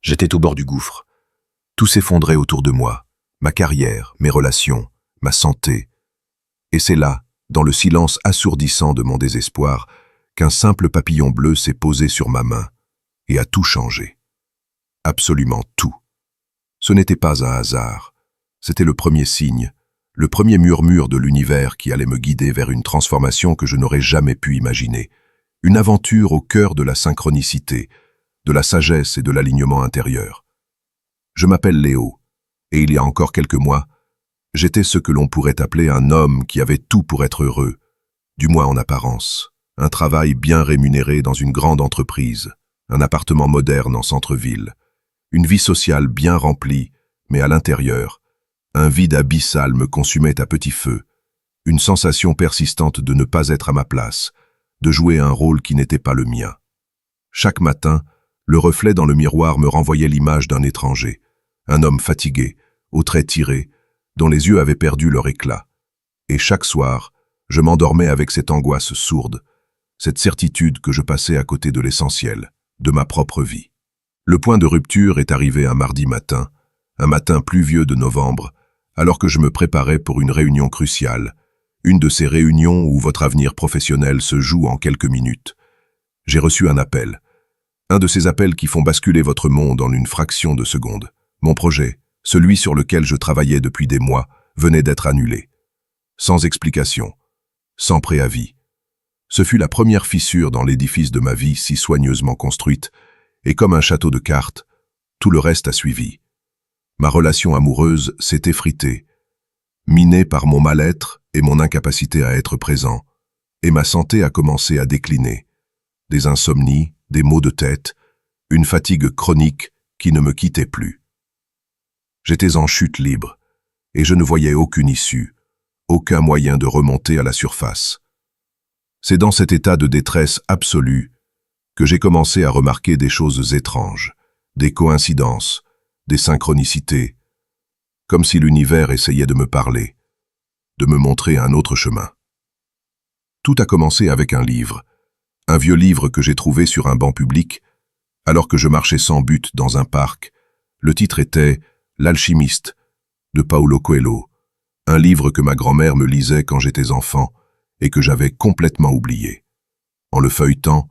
J'étais au bord du gouffre. Tout s'effondrait autour de moi, ma carrière, mes relations, ma santé. Et c'est là, dans le silence assourdissant de mon désespoir, qu'un simple papillon bleu s'est posé sur ma main et a tout changé. Absolument tout. Ce n'était pas un hasard. C'était le premier signe, le premier murmure de l'univers qui allait me guider vers une transformation que je n'aurais jamais pu imaginer. Une aventure au cœur de la synchronicité, de la sagesse et de l'alignement intérieur. Je m'appelle Léo, et il y a encore quelques mois, j'étais ce que l'on pourrait appeler un homme qui avait tout pour être heureux, du moins en apparence. Un travail bien rémunéré dans une grande entreprise, un appartement moderne en centre-ville, une vie sociale bien remplie, mais à l'intérieur, un vide abyssal me consumait à petit feu, une sensation persistante de ne pas être à ma place, de jouer un rôle qui n'était pas le mien. Chaque matin, le reflet dans le miroir me renvoyait l'image d'un étranger, un homme fatigué, aux traits tirés, dont les yeux avaient perdu leur éclat. Et chaque soir, je m'endormais avec cette angoisse sourde, cette certitude que je passais à côté de l'essentiel, de ma propre vie. Le point de rupture est arrivé un mardi matin, un matin pluvieux de novembre, alors que je me préparais pour une réunion cruciale, une de ces réunions où votre avenir professionnel se joue en quelques minutes. J'ai reçu un appel. Un de ces appels qui font basculer votre monde en une fraction de seconde. Mon projet, celui sur lequel je travaillais depuis des mois, venait d'être annulé. Sans explication, sans préavis. Ce fut la première fissure dans l'édifice de ma vie si soigneusement construite, et comme un château de cartes, tout le reste a suivi. Ma relation amoureuse s'est effritée, minée par mon mal-être et mon incapacité à être présent, et ma santé a commencé à décliner. Des insomnies, des maux de tête, une fatigue chronique qui ne me quittait plus. J'étais en chute libre, et je ne voyais aucune issue, aucun moyen de remonter à la surface. C'est dans cet état de détresse absolue que j'ai commencé à remarquer des choses étranges, des coïncidences, des synchronicités, comme si l'univers essayait de me parler, de me montrer un autre chemin. Tout a commencé avec un livre, un vieux livre que j'ai trouvé sur un banc public, alors que je marchais sans but dans un parc. Le titre était « L'alchimiste » de Paulo Coelho, un livre que ma grand-mère me lisait quand j'étais enfant et que j'avais complètement oublié. En le feuilletant,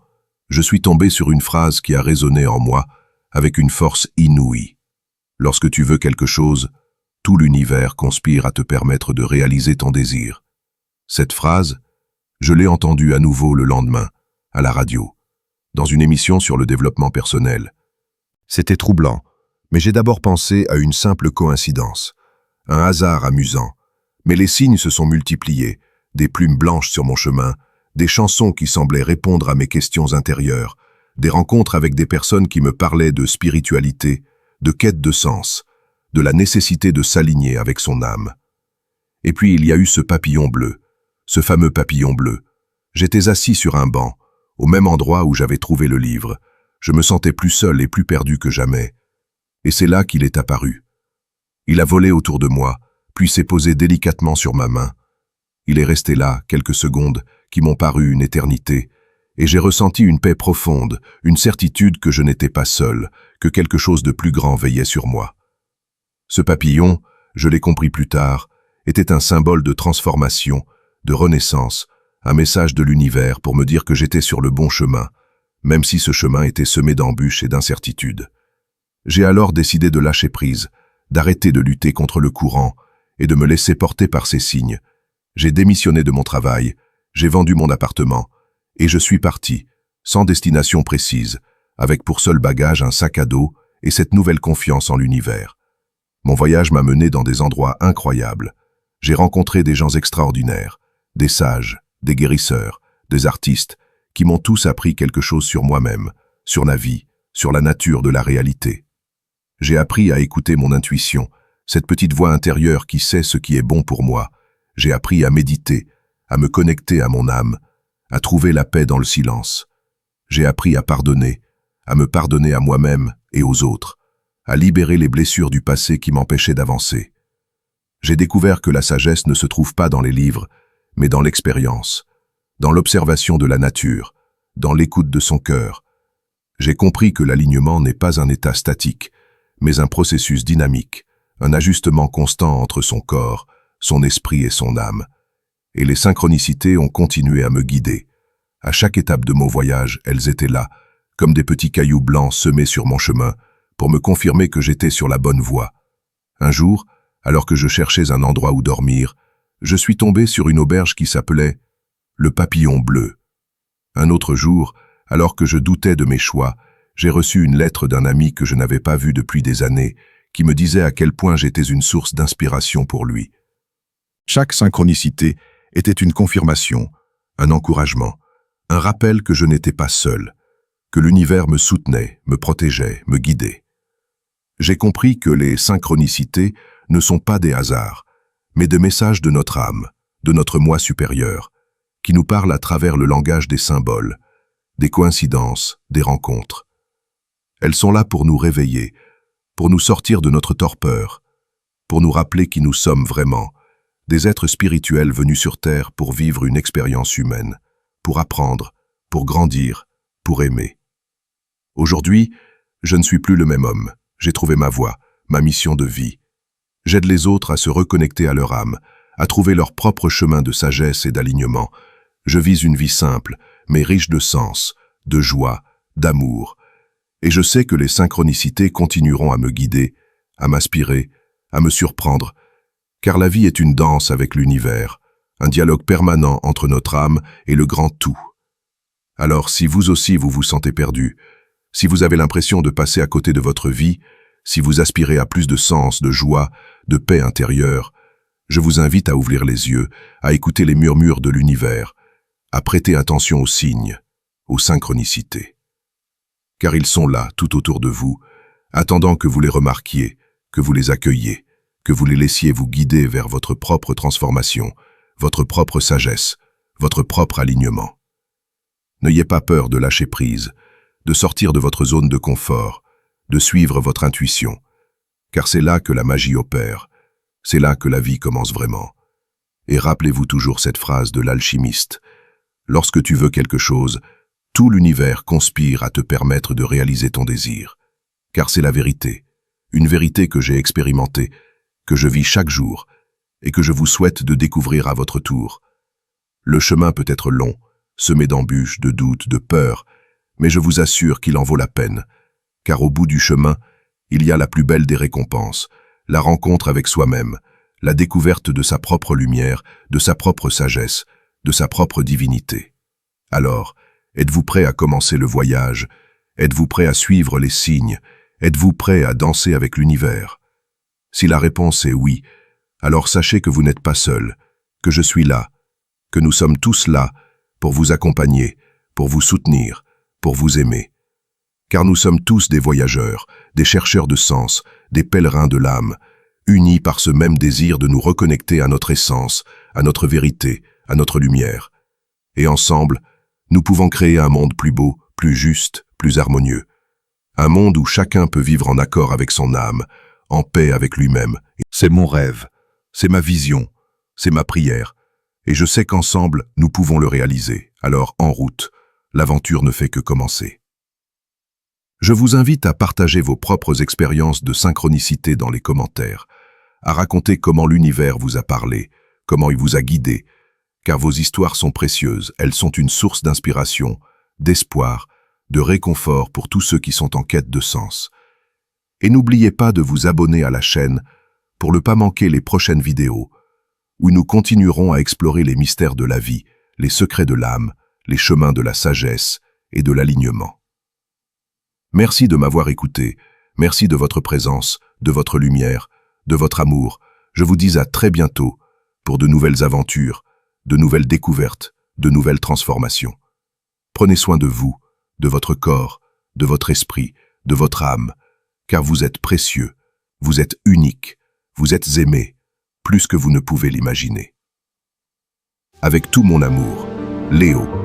je suis tombé sur une phrase qui a résonné en moi avec une force inouïe. Lorsque tu veux quelque chose, tout l'univers conspire à te permettre de réaliser ton désir. Cette phrase, je l'ai entendue à nouveau le lendemain, à la radio, dans une émission sur le développement personnel. C'était troublant, mais j'ai d'abord pensé à une simple coïncidence, un hasard amusant. Mais les signes se sont multipliés, des plumes blanches sur mon chemin, des chansons qui semblaient répondre à mes questions intérieures, des rencontres avec des personnes qui me parlaient de spiritualité, de quête de sens, de la nécessité de s'aligner avec son âme. Et puis il y a eu ce papillon bleu, ce fameux papillon bleu. J'étais assis sur un banc, au même endroit où j'avais trouvé le livre. Je me sentais plus seul et plus perdu que jamais. Et c'est là qu'il est apparu. Il a volé autour de moi, puis s'est posé délicatement sur ma main. Il est resté là, quelques secondes, qui m'ont paru une éternité, et j'ai ressenti une paix profonde, une certitude que je n'étais pas seul, que quelque chose de plus grand veillait sur moi. Ce papillon, je l'ai compris plus tard, était un symbole de transformation, de renaissance, un message de l'univers pour me dire que j'étais sur le bon chemin, même si ce chemin était semé d'embûches et d'incertitudes. J'ai alors décidé de lâcher prise, d'arrêter de lutter contre le courant et de me laisser porter par ces signes. J'ai démissionné de mon travail, j'ai vendu mon appartement, et je suis parti, sans destination précise, avec pour seul bagage un sac à dos et cette nouvelle confiance en l'univers. Mon voyage m'a mené dans des endroits incroyables. J'ai rencontré des gens extraordinaires, des sages, des guérisseurs, des artistes, qui m'ont tous appris quelque chose sur moi-même, sur la vie, sur la nature de la réalité. J'ai appris à écouter mon intuition, cette petite voix intérieure qui sait ce qui est bon pour moi. J'ai appris à méditer, à me connecter à mon âme, à trouver la paix dans le silence. J'ai appris à pardonner, à me pardonner à moi-même et aux autres, à libérer les blessures du passé qui m'empêchaient d'avancer. J'ai découvert que la sagesse ne se trouve pas dans les livres, mais dans l'expérience, dans l'observation de la nature, dans l'écoute de son cœur. J'ai compris que l'alignement n'est pas un état statique, mais un processus dynamique, un ajustement constant entre son corps, son esprit et son âme. Et les synchronicités ont continué à me guider. À chaque étape de mon voyage, elles étaient là, comme des petits cailloux blancs semés sur mon chemin, pour me confirmer que j'étais sur la bonne voie. Un jour, alors que je cherchais un endroit où dormir, je suis tombé sur une auberge qui s'appelait le Papillon Bleu. Un autre jour, alors que je doutais de mes choix, j'ai reçu une lettre d'un ami que je n'avais pas vu depuis des années, qui me disait à quel point j'étais une source d'inspiration pour lui. Chaque synchronicité était une confirmation, un encouragement, un rappel que je n'étais pas seul, que l'univers me soutenait, me protégeait, me guidait. J'ai compris que les synchronicités ne sont pas des hasards, mais des messages de notre âme, de notre moi supérieur, qui nous parlent à travers le langage des symboles, des coïncidences, des rencontres. Elles sont là pour nous réveiller, pour nous sortir de notre torpeur, pour nous rappeler qui nous sommes vraiment, des êtres spirituels venus sur Terre pour vivre une expérience humaine, pour apprendre, pour grandir, pour aimer. Aujourd'hui, je ne suis plus le même homme. J'ai trouvé ma voie, ma mission de vie. J'aide les autres à se reconnecter à leur âme, à trouver leur propre chemin de sagesse et d'alignement. Je vise une vie simple, mais riche de sens, de joie, d'amour. Et je sais que les synchronicités continueront à me guider, à m'inspirer, à me surprendre, car la vie est une danse avec l'univers, un dialogue permanent entre notre âme et le grand tout. Alors, si vous aussi vous vous sentez perdu, si vous avez l'impression de passer à côté de votre vie, si vous aspirez à plus de sens, de joie, de paix intérieure, je vous invite à ouvrir les yeux, à écouter les murmures de l'univers, à prêter attention aux signes, aux synchronicités. Car ils sont là, tout autour de vous, attendant que vous les remarquiez, que vous les accueilliez, que vous les laissiez vous guider vers votre propre transformation, votre propre sagesse, votre propre alignement. N'ayez pas peur de lâcher prise, de sortir de votre zone de confort, de suivre votre intuition, car c'est là que la magie opère, c'est là que la vie commence vraiment. Et rappelez-vous toujours cette phrase de l'alchimiste: lorsque tu veux quelque chose, tout l'univers conspire à te permettre de réaliser ton désir. Car c'est la vérité, une vérité que j'ai expérimentée, que je vis chaque jour, et que je vous souhaite de découvrir à votre tour. Le chemin peut être long, semé d'embûches, de doutes, de peurs, mais je vous assure qu'il en vaut la peine, car au bout du chemin, il y a la plus belle des récompenses, la rencontre avec soi-même, la découverte de sa propre lumière, de sa propre sagesse, de sa propre divinité. Alors, êtes-vous prêt à commencer le voyage? Êtes-vous prêt à suivre les signes? Êtes-vous prêt à danser avec l'univers? Si la réponse est oui, alors sachez que vous n'êtes pas seul, que je suis là, que nous sommes tous là pour vous accompagner, pour vous soutenir, pour vous aimer. Car nous sommes tous des voyageurs, des chercheurs de sens, des pèlerins de l'âme, unis par ce même désir de nous reconnecter à notre essence, à notre vérité, à notre lumière. Et ensemble, nous pouvons créer un monde plus beau, plus juste, plus harmonieux. Un monde où chacun peut vivre en accord avec son âme, en paix avec lui-même. C'est mon rêve, c'est ma vision, c'est ma prière. Et je sais qu'ensemble, nous pouvons le réaliser. Alors, en route, l'aventure ne fait que commencer. Je vous invite à partager vos propres expériences de synchronicité dans les commentaires, à raconter comment l'univers vous a parlé, comment il vous a guidé, car vos histoires sont précieuses, elles sont une source d'inspiration, d'espoir, de réconfort pour tous ceux qui sont en quête de sens. Et n'oubliez pas de vous abonner à la chaîne pour ne pas manquer les prochaines vidéos, où nous continuerons à explorer les mystères de la vie, les secrets de l'âme, les chemins de la sagesse et de l'alignement. Merci de m'avoir écouté, merci de votre présence, de votre lumière, de votre amour. Je vous dis à très bientôt pour de nouvelles aventures, de nouvelles découvertes, de nouvelles transformations. Prenez soin de vous, de votre corps, de votre esprit, de votre âme, car vous êtes précieux, vous êtes unique, vous êtes aimé, plus que vous ne pouvez l'imaginer. Avec tout mon amour, Léo.